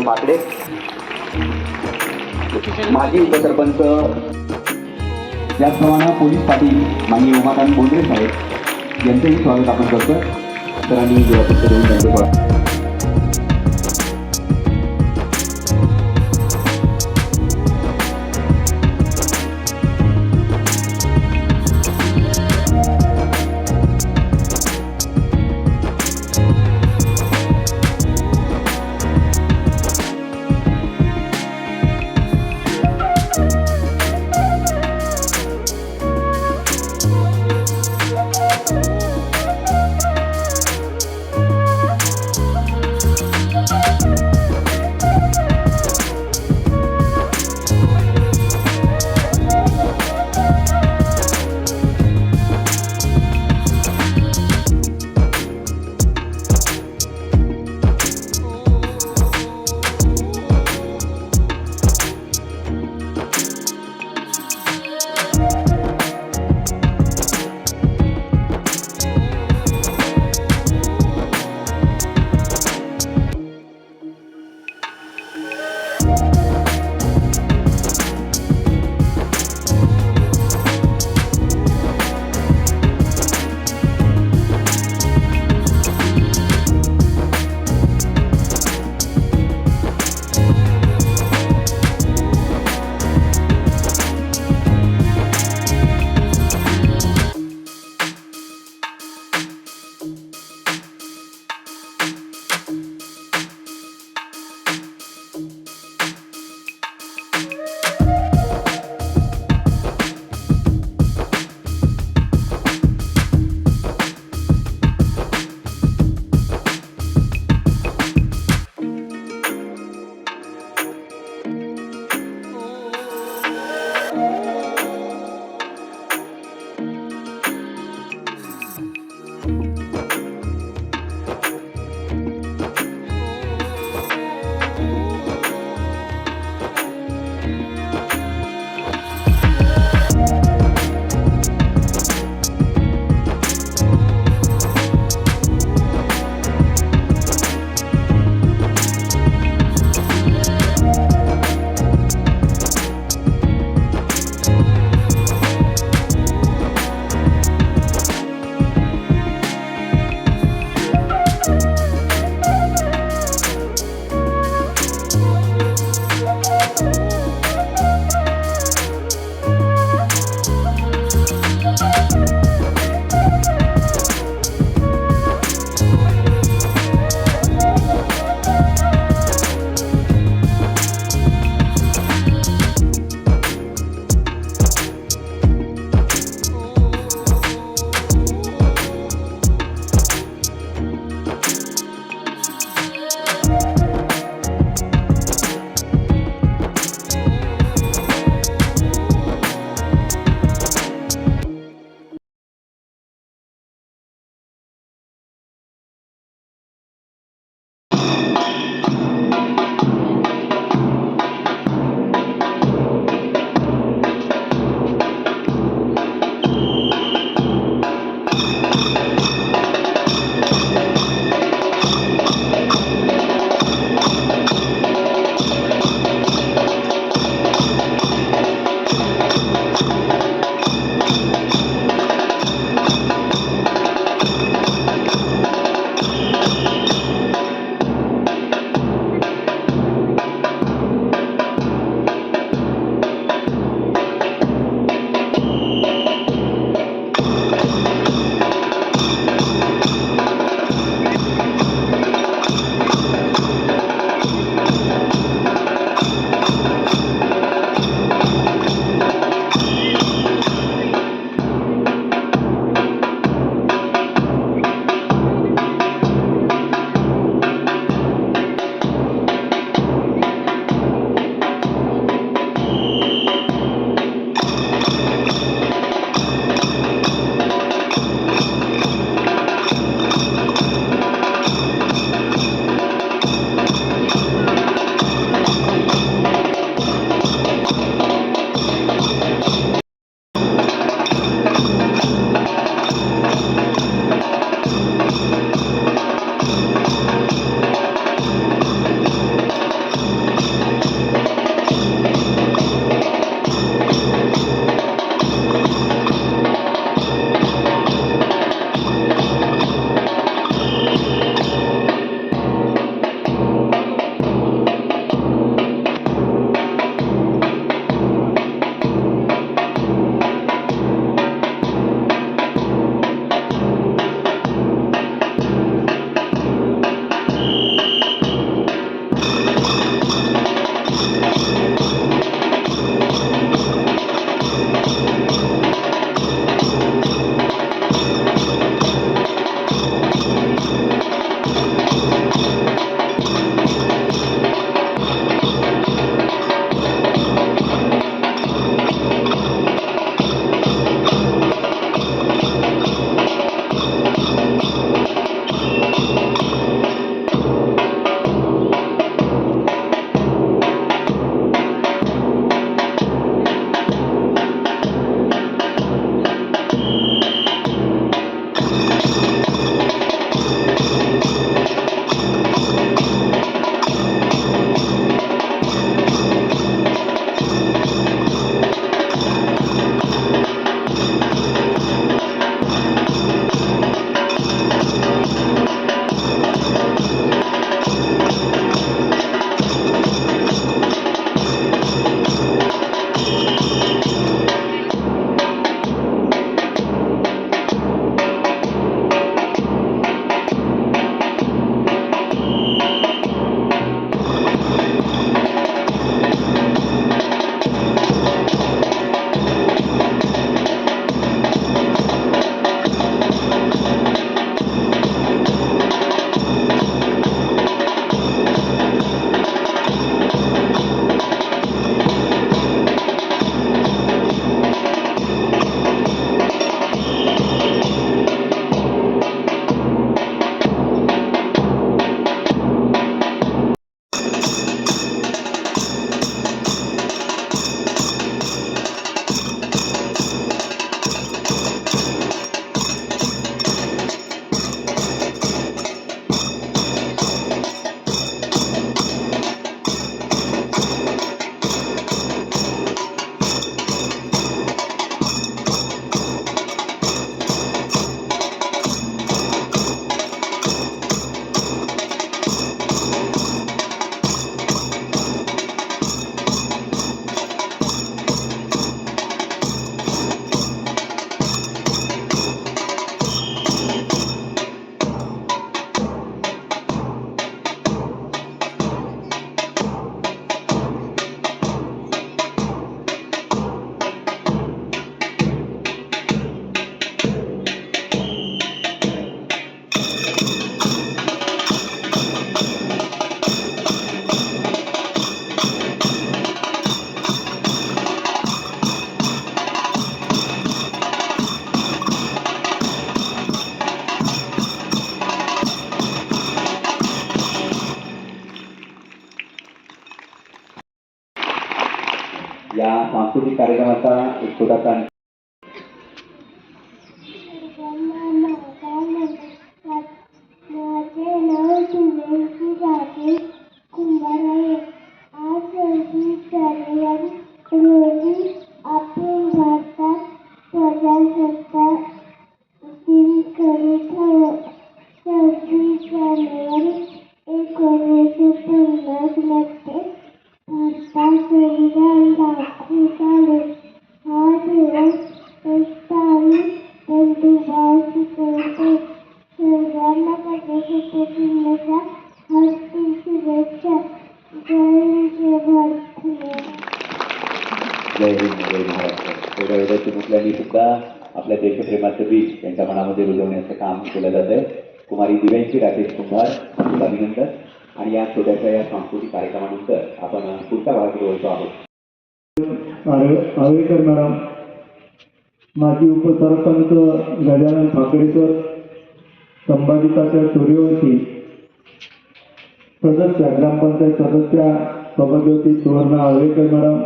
माकडे, माजी उपसरपंच त्याचप्रमाणे पोलीस पाटील माननीय उमाकांत बोंद्रे साहेब यांचंही स्वागत आपण करतो. सरांनी गुलाबपुष्प देऊन त्यांचे स्वागत. सांस्कृतिक कार्यक्रमाचा एक छोटासा जय हिंद जय महाराष्ट्र. एवढ्या एवढ्या चिमुकल्यांनी सुद्धा आपल्या देशप्रेमाचं बीज त्यांच्या मनामध्ये रुजवण्याचं काम केलं जात आहे. कुमारी दिव्यांशी राकेश कुंभार अभिनंदन. आणि या छोट्याशा या सांस्कृतिक कार्यक्रमानंतर आपण पुढच्या भागाकडे वळतो आहोत. आवेकर मॅडम, माजी उपसरपंच गजानन ठाकरेकर, संबंधिताच्या सूर्यवंशी सदस्य ग्रामपंचायत सदस्य सभापती सुवर्ण आवेकर madam.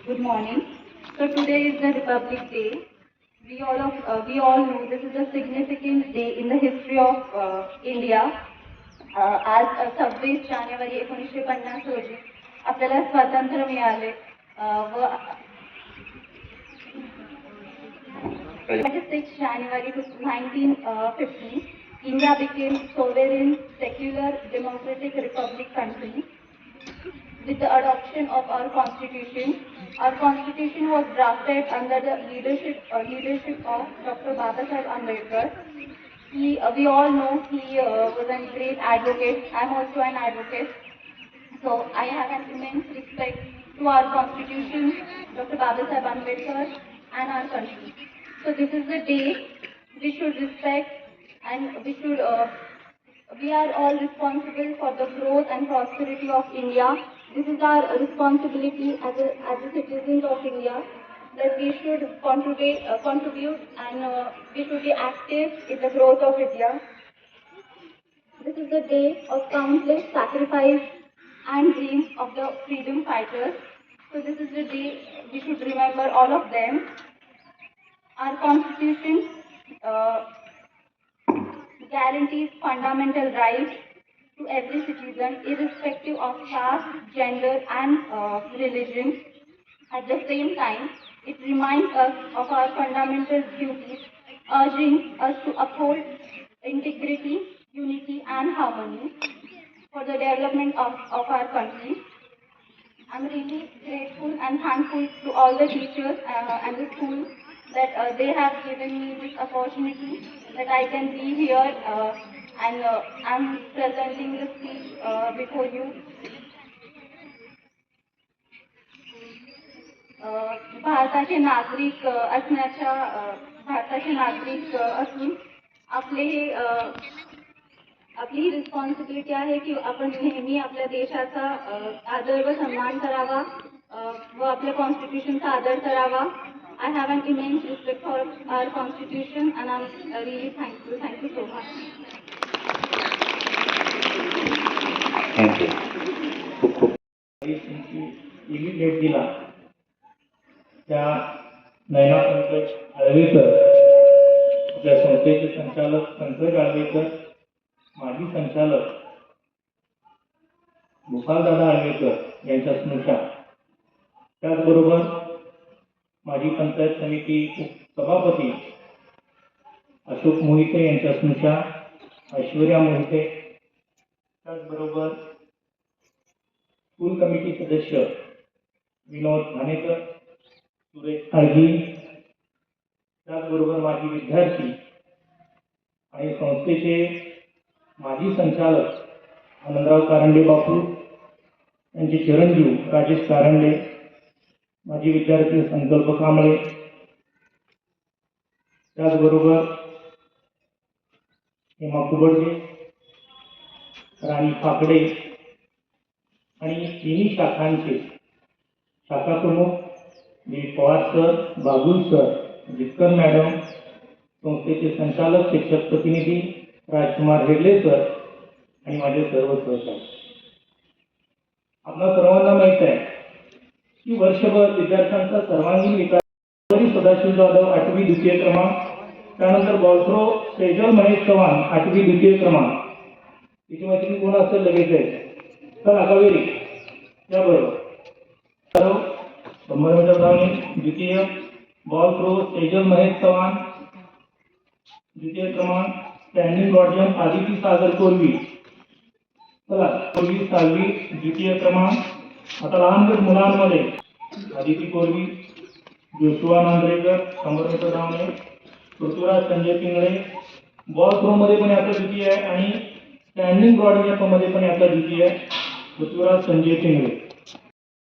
Good morning. So today is the Republic Day. We all know this is a significant day in the history of India. आज 26 जानेवारी 1950 रोजी आपल्याला स्वातंत्र्य मिळाले व 26 January 1950 India became sovereign, secular, democratic republic country. With the adoption of our constitution was drafted under the leadership of Dr. Babasaheb Ambedkar. We all know he was a great advocate. I'm also an advocate. So I have an immense respect to our constitution, Dr. Babasaheb Ambedkar, and our country. So this is the day we should respect, and we are all responsible for the growth and prosperity of India. This is our responsibility as a citizens of India, that we should contribute and we should be active in the growth of India. This is the day of countless sacrifice and dreams of the freedom fighters. So this is the day we should remember all of them. Our constitution guarantees fundamental rights to every citizen, irrespective of caste, gender, and religion. At the same time, it reminds us of our fundamental duties, urging us to uphold integrity, unity, and harmony for the development of our country. I'm really grateful and thankful to all the teachers and the school that they have given me this opportunity, that I can be here and I'm presenting the speech before you. भारताचे नागरिक असून आपली responsibility आहे की आपण नेहमी आपल्या देशाचा आदर व सन्मान करावा व आपल्या कॉन्स्टिट्यूशनचा आदर करावा. I have an immense respect for our constitution and I'm really thankful. Thank you so much. Thank you. खूप खूप डेट दिला त्या नयना पंकज आळवेकर, आपल्या संस्थेचे संचालक पंकज आळवेकर, माजी संचालक गोपालदादा आळवेकर यांच्या स्मृशा, त्याचबरोबर माजी पंचायत समिती सभापती अशोक मोहिते यांच्या स्मृशा, ऐश्वर्या मोहिते, त्याचबरोबर स्कूल कमिटी सदस्य विनोद घाणेकर, सुरेश आळगी, त्याचबरोबर माजी विद्यार्थी आणि संस्थेचे माजी संचालक आनंदराव कारंडे बापू, त्यांचे चिरंजीव राजेश कारंडे, माजी विद्यार्थी संकल्प कांबळे, त्याचबरोबर हेमा कुबडगे, राणी फाकडे आणि तिन्ही शाखांचे शाखा प्रमुख Pawar sir, Bagul sir, Jitkar madam, संस्थेचे संचालक शिक्षक प्रतिनिधी राजकुमार हेडले सर आणि माझे सर्व सहकारी. आपल्या सर्वांना माहित आहे की वर्षभर विद्यार्थ्यांचा सर्वांगीण विकास सदाशिव जाधव 8वी द्वितीय क्रमांक, त्यानंतर बॉलथ्रो सेजल महेश चव्हाण 8वी द्वितीय क्रमांक. तिची मैत्रिणी कोण असेल लगेच आहे तर कावेरी त्याबरोबर 100 मीटर धावणे द्वितीय, बॉलथ्रो सेजल महेश चव्हाण द्वितीय क्रमांक, स्टँडिंग रॉड जंप आदिती सागर कोरवी चला कोरवी 6वी द्वितीय क्रमांक. आता लहान गट मुलांमध्ये आदिती कोरवी, जोशुआ नांद्रेकर 100 मीटर धावणे, पृथ्वीराज संजय पिंगळे बॉल थ्रो मध्ये पण याचा द्वितीय आहे आणि स्टँडिंग रॉड जंप मध्ये पण याचा द्वितीय आहे पृथ्वीराज संजय पिंगळे.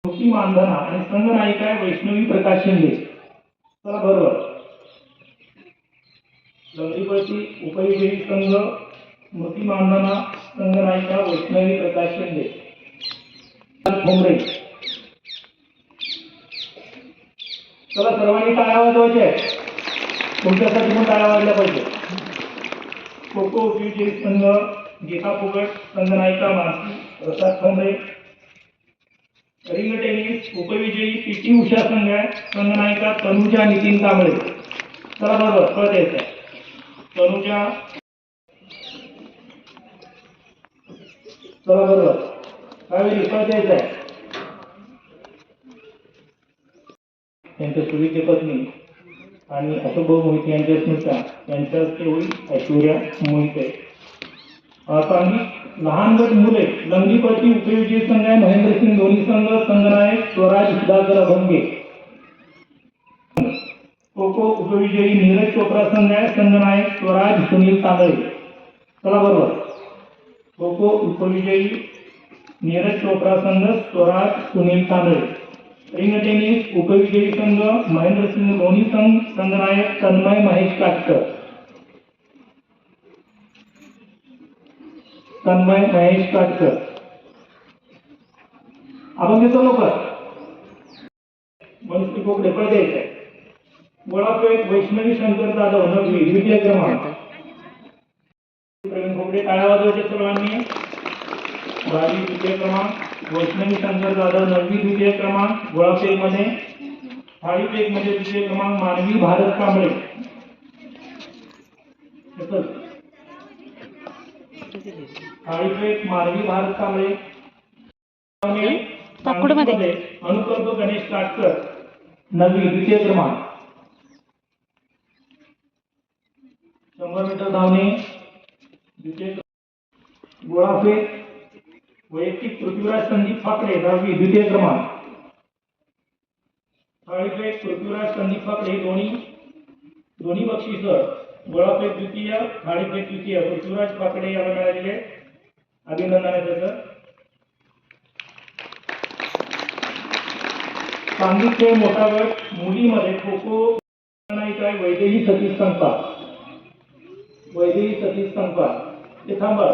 मुक्ती मानधना आणि संघनायिका वैष्णवी प्रकाश शिंदे. चला बरोबर. लंगडीपळची उपविजयी संघ मुक्ती मानधना संघनायिका वैष्णवी प्रकाश शिंदे. ठोंबरे. चला सर्वांनी टाळ्या वाजवायच्या आहेत. तुमच्यासाठी पण टाळ्या वाजल्या पाहिजे. खो खो उपविजयी संघ गीता फुकट संघनायिका मानसी प्रसाद ठोंबरे. रिंग टेनिस उपविजयी पीटी उषा संघ संघनायिका तनुजा नितीन कांबळे. चला बरोबर कळत यायचं तनुजा. चला बरोबर कावेरी कळत यायचं आहे. त्यांच्या सुविचे पत्नी आणि अशोकभाऊ मोहिते यांच्या स्मृत्या यांच्या हस्ते होईल ऐश्वर्या मोहिते. सांघिक लहान गट मुले लंगडीपळची उपविजयी संघ आहे महेंद्रसिंग धोनी संघ संघनायक स्वराज सुधाकर अभंगे. खो खो उपविजयी नीरज चोप्रा संघ आहे संघनायक स्वराज सुनील तांदळे. चला बरोबर. खो खो उपविजयी नीरज चोप्रा संघ स्वराज सुनील तांदळे. रिंग टेनिस उपविजयी संघ महेंद्रसिंग धोनी संघ संघनायक तन्मय महेश काटकर. तन्मय महेश काटकर. आपण घेतो लवकर. मनुष्य कोकडे पळ द्यायचं आहे. गोळाफेक वैष्णवी शंकर जाधव 9वी द्वितीय क्रमांक. प्रवीण कोकडे टाळ्या वाजवायच्या सर्वांनी. 12वी द्वितीय क्रमांक. वैष्णवी शंकर जाधव 9वी द्वितीय क्रमांक. गोळाफेक मध्ये थाळीफेक मध्ये द्वितीय क्रमांक मानवी भारत कांबळे. थाळीफेक मानवी भारत कांबळे. अनुकल्प गणेश काटकर 9वी द्वितीय क्रमांक. 100 मीटर धावणे द्वितीय. गोळाफेक वैयक्तिक पृथ्वीराज संदीप फाकडे 10वी द्वितीय क्रमांक. थाळीफेक पृथ्वीराज संदीप फाकडे दोन्ही बक्षीस. गोळाफेक द्वितीय, थाळीफेक द्वितीय. पृथ्वीराज फाकडे याला मिळालेले अभिनंदन आहे त्याचं. सांघिक खेळ मोठा गट मुलीमध्ये खो खो नायिका वैदेही सतीश संपात. वैदेही सतीश संपात ते थांबा.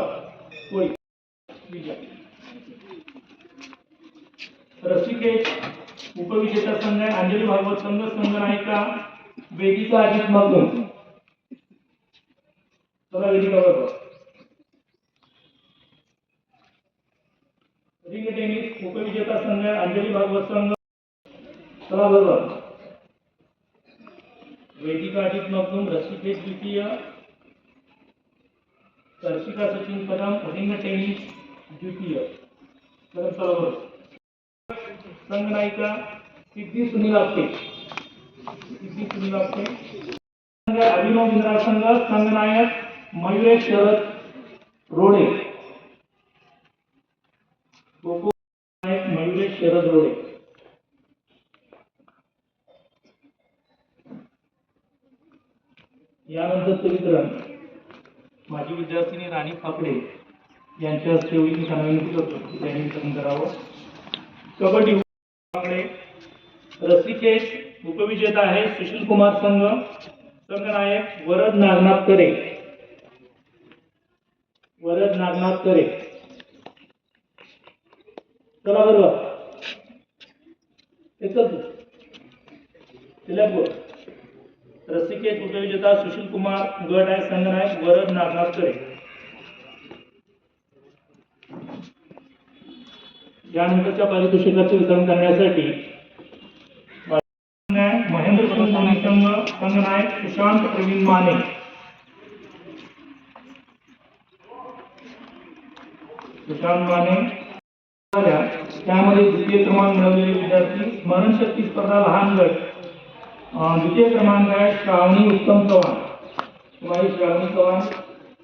रस्सीखेच उपविजेता संघ आहे अंजली भागवत संघ संघनायिका वेदिका अजित मगदूम. चला वेदिका बरोबर. रिंग टेनिस उपविजेता संघ आहे अंजली भागवत संघ. चला बरोबर. वेदिका अजित मगदूम रस्सीखेच द्वितीय. दर्शिका सचिन कदम रिंग टेनिस द्वितीय. चला बरोबर. संघनायिका सिद्धी सुनील आपटे. सिद्धी सुनील आपटे. अभिनव इंद्रा संघ संघनायक मयुरेश शरद रोडे. खो खो नायक मयुरेश शरद रोडे. यानंतर वितरण माझी विद्यार्थिनी राणी फाकडे यांच्या हस्ते होईल. मी त्यांना विनंती करतो की त्यांनी वितरण करावं. कबड्डी रस्सीखेच उपविजेता आहे सुशील कुमार संघ संघनायक वरद नागनाथ करे. वरद नागनाथ करे. चला बरोबर. एकच रसिकेत उपविजेता सुशील कुमार, गट आहे संघनायक वरद नागनाथकरे. यानंतरच्या पारितोषिकाचे वितरण करण्यासाठी महेंद्र सिंग धोनी संघ संघनायक सुशांत प्रवीण माने. सुशांत माने त्यामध्ये द्वितीय क्रमांक मिळवलेले विद्यार्थी स्मरणशक्ती स्पर्धा लहान गट. द्वितीय क्रमांक आहे श्रावणी उत्तम चव्हाण. कुमारी श्रावणी चव्हाण.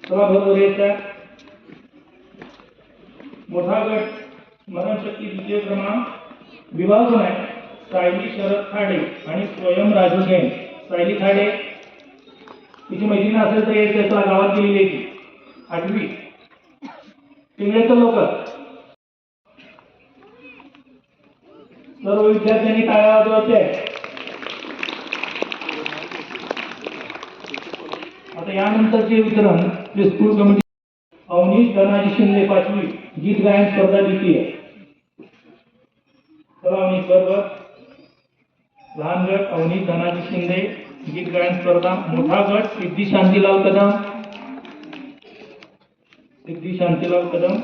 चला बरोबर यायच्या. मोठा गट स्मरणशक्ती द्वितीय क्रमांक विभागून आहे सायली शरद खाडे आणि स्वयं राजू जैन. सायली खाडे तिची मैत्रीण असेल तर एक त्याचा गावात गेलेली आहे ती 8वी. टिंगळेकर लोक सर्व विद्यार्थ्यांनी टाळ्या वाजवायच्या. आता यानंतरचे वितरण ते स्कूल कमिटी. अवनीश धनाजी शिंदे 5वी गीत गायन स्पर्धा द्वितीय. चला अवनीश बरोबर. लहान गट अवनीश धनाजी शिंदे गीत गायन स्पर्धा. मोठा गट सिद्धी शांतीलाल कदम. सिद्धी शांतीलाल कदम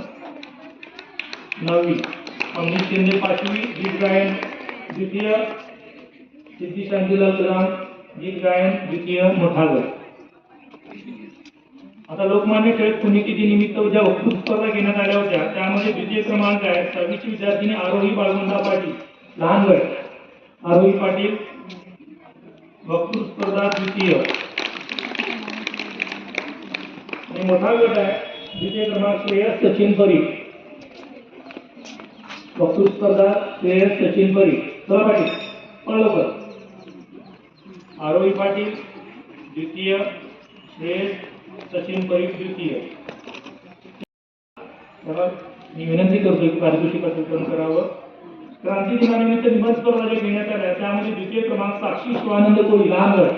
9वी. अवनीश शिंदे 5वी गीत गायन द्वितीय. सिद्धी शांतीलाल कदम गीत गायन द्वितीय मोठा गट. आता लोकमान्य टिळक पुण्यतिथी निमित्त ज्या वक्तृत्व स्पर्धा घेण्यात आल्या होत्या त्यामध्ये द्वितीय क्रमांक आहे 6वीची विद्यार्थिनी आरोही बाळगुंडा पाटील. लहान गट आरोही पाटील वक्तृत्व स्पर्धा द्वितीय. आणि मोठा गट आहे द्वितीय क्रमांक श्रेयस सचिन परीख. वक्तृत्व स्पर्धा श्रेयस सचिन परीख. चला पाटील पळकर. आरोही पाटील द्वितीय. श्रेयस सचिन परीख द्वितीय. मी विनंती करतो की पारितोषिकाचं वितरण करावं. क्रांती दिनानिमित्त निबंध स्पर्धा ज्या घेण्यात आल्या त्यामध्ये द्वितीय क्रमांक साक्षी शिवानंद कोळी. लहान गट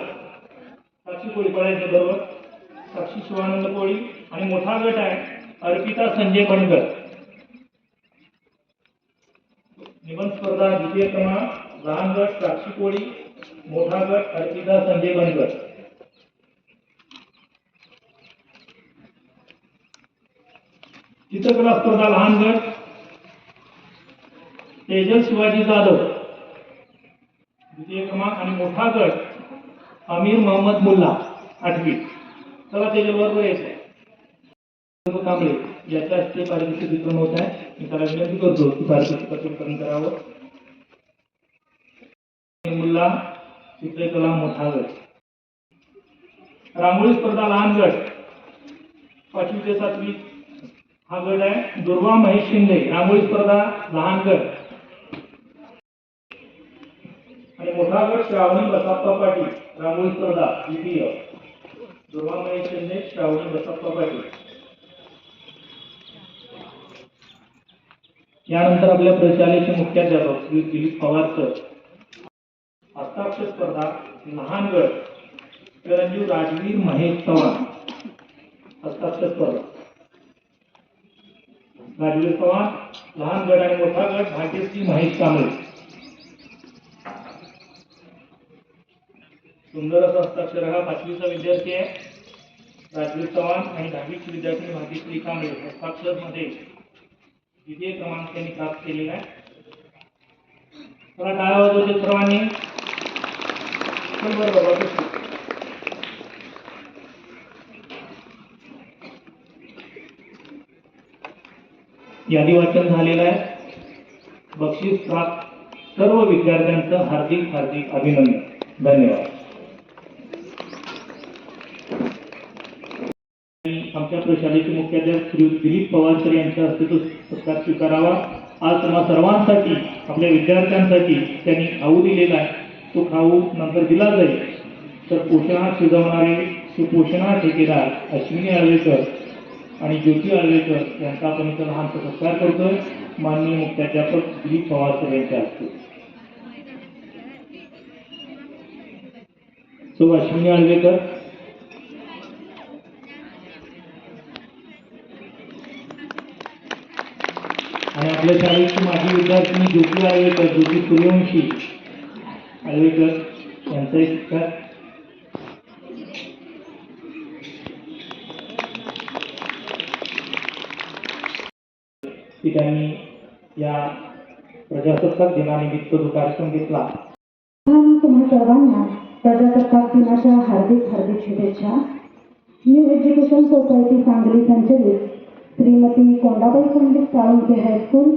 साक्षी कोळी पळायचं बरोबर. साक्षी शिवानंद कोळी. आणि मोठा गट आहे अर्पिता संजय बनकर. निबंध स्पर्धा द्वितीय क्रमांक लहान गट साक्षी कोळी. मोठा गट अर्पिता संजय बनकर. चित्रकला स्पर्धा लहान गट तेजल शिवाजी जाधव द्वितीय क्रमांक. आणि मोठा गट अमीर मोहम्मद मुल्ला 8वी. चला तेजल बरोबर यायचं. कांबळे याच्या हस्ते पारितोषिक वितरण होत आहे. मी त्याला विनंती करतो की पारितोषिकाचं वितरण करावं. मुल्ला चित्रकला मोठा गट. रांगोळी स्पर्धा लहान गट 5वी ते 7वी हा गट आहे. दुर्वा महेश शिंदे रांगोळी स्पर्धा लहान गट. आणि मोठा गट श्रावणी बसप्पा पाटील रांगोळी स्पर्धा द्वितीय. दुर्वा महेश शिंदे श्रावणी बसप्पा पाटील. यानंतर आपल्या प्रशालेचे मुख्याध्यापक श्री दिलीप पवार सर. हस्ताक्षर स्पर्धा लहान गट चिरंजीव राजवीर महेश चव्हाण. हस्ताक्षर स्पर्धा राजवीर चव्हाण लहान गट. आणि मोठा गट भाग्यश्री महेश कांबळे. सुंदर असा हस्ताक्षर हा 5वीचा विद्यार्थी आहे राजवीर चव्हाण. आणि 10वीची विद्यार्थी भाग्यश्री कांबळे. हस्ताक्षर मध्ये द्वितीय क्रमांक त्यांनी प्राप्त केलेला आहे. मला टाळ्या वाजवते सर्वांनी. बरोबर. यादी वाचन झालेलं आहे. बक्षीस प्राप्त सर्व विद्यार्थ्यांचं हार्दिक हार्दिक अभिनंदन. धन्यवाद. आमच्या प्रशालेचे मुख्याध्यापक श्री दिलीप पवार सर यांच्या हस्ते तो सत्कार स्वीकारावा. आज तुम्हा सर्वांसाठी आपल्या विद्यार्थ्यांसाठी त्यांनी खाऊ दिलेला आहे. तो खाऊ नंतर दिला जाईल. तर पोषणात शिजवणारे सुपोषणा ठेकेदार अश्विनी आळवेकर आणि ज्योती आळवेकर यांचा आपण इथं लहानसा सत्कार करतोय माननीय मुख्याध्यापक दिलीप पवार सर यांच्या हस्ते. सो अश्विनी आळवेकर आणि आपल्या शाळेची माजी विद्यार्थिनी ज्योती आळवेकर, ज्योती सूर्यवंशी आळवेकर यांचाही सत्कार. की त्यांनी या प्रजासत्ताक दिनानिमित्त जो कार्यक्रम घेतला. तुम्हा सर्वांना प्रजासत्ताक दिनाच्या हार्दिक हार्दिक शुभेच्छा. न्यू एज्युकेशन सोसायटी सांगली संचलित श्रीमती कोंडाबाई पंडित साळुंखे हायस्कूल,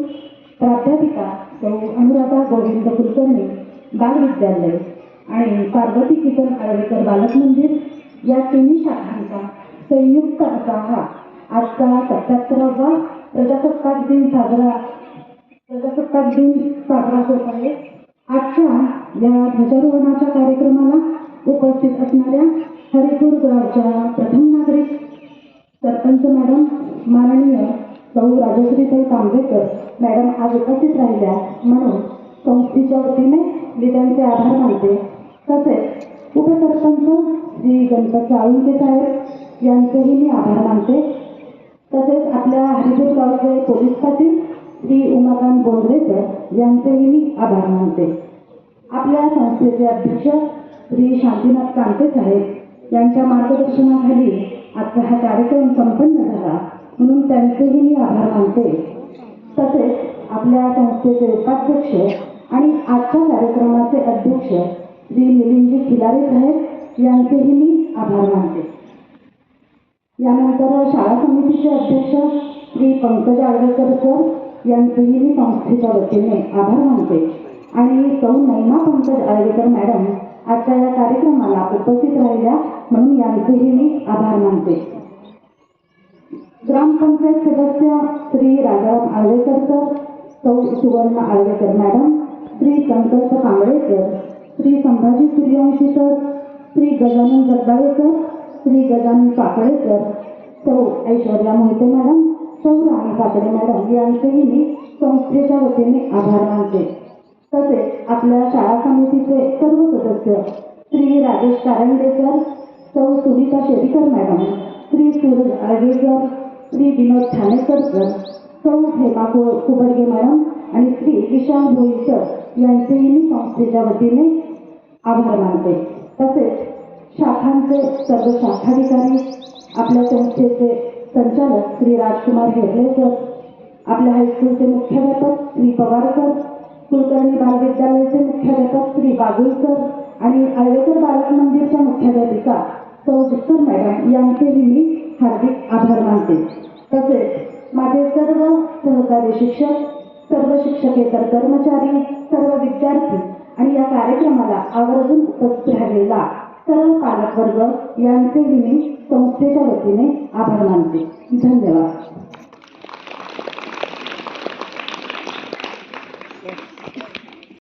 प्राध्यापिका सौ अनुराधा गोविंद कुलकर्णी बालविद्यालय आणि पार्वती किसन आळवेकर बालक मंदिर या तिन्ही शाखांचा संयुक्त असा हा आजचा 77वा प्रजासत्ताक दिन साजरा होत आहे. आजच्या या ध्वजारोहणाच्या कार्यक्रमाला उपस्थित असणाऱ्या हरिपूर गावच्या प्रथम नागरिक सरपंच मॅडम माननीय सौ राजश्रीताई तांबेकर मॅडम आज उपस्थित राहिल्या म्हणून संस्थेच्या वतीने मी त्यांचे आभार मानते. तसेच उपसरपंच श्री गणपत साळुंखे साहेब यांचेही मी आभार मानते. तसेच आपल्या हरिपूर गावचे पोलीस पाटील श्री उमाकांत बोंद्रेकर यांचेही मी आभार मानते. आपल्या संस्थेचे अध्यक्ष श्री शांतीनाथ कांते साहेब यांच्या मार्गदर्शनाखाली आजचा हा कार्यक्रम संपन्न झाला म्हणून त्यांचेही मी आभार मानते. तसेच आपल्या संस्थेचे उपाध्यक्ष आणि आजच्या कार्यक्रमाचे अध्यक्ष श्री मिलिंदजी खिलारे साहेब यांचेही मी आभार मानते. यानंतर शाळा समितीचे अध्यक्ष श्री पंकज आळवेकर सर यांचेही मी संस्थेच्या वतीने आभार मानते आणि सौ नैना पंकज आळवेकर मॅडम आजच्या या कार्यक्रमाला उपस्थित राहिल्या म्हणून यांचेही मी आभार मानते. ग्रामपंचायत सदस्य श्री राजाराम आळवेकर सर, सौ सुवर्ण आळवेकर मॅडम, श्री संकल्प कांबळेकर, श्री संभाजी सूर्यवंशी सर, श्री गजानन जगदाळेकर, श्री गजानन काकडेकर, सौ ऐश्वर्या मोहिते मॅडम, सौ राणी काकडे मॅडम यांचेही मी संस्थेच्या वतीने आभार मानते. तसेच आपल्या शाळा समितीचे सर्व सदस्य श्री राजेश कारंडे सर, सौ सुनीता शेरीकर मॅडम, श्री सूरज आळगेकर, श्री विनोद ठाणेकर सर, सौ हेमा कुबडगे मॅडम आणि श्री विशाल भोई सर यांचेही मी संस्थेच्या वतीने आभार मानते. तसेच शाखांचे सर्व शाखाधिकारी, आपल्या संस्थेचे संचालक श्री राजकुमार हेगले सर, आपल्या हायस्कूलचे मुख्याध्यापक श्री पवार सर, कुलकर्णी बालविद्यालयाचे मुख्याध्यापक श्री बागुल सर आणि आळवेकर बालक मंदिरच्या मुख्याध्यापिका सौ जिक्कर मॅडम यांचेही मी हार्दिक आभार मानते. तसेच माझे सर्व सहकारी शिक्षक, सर्व शिक्षकेतर कर्मचारी, सर्व विद्यार्थी आणि या कार्यक्रमाला आवर्जून उपस्थित राहिलेला सर्व पालकवर्ग यांचेही मी संस्थेच्या वतीने आभार मानते. धन्यवाद.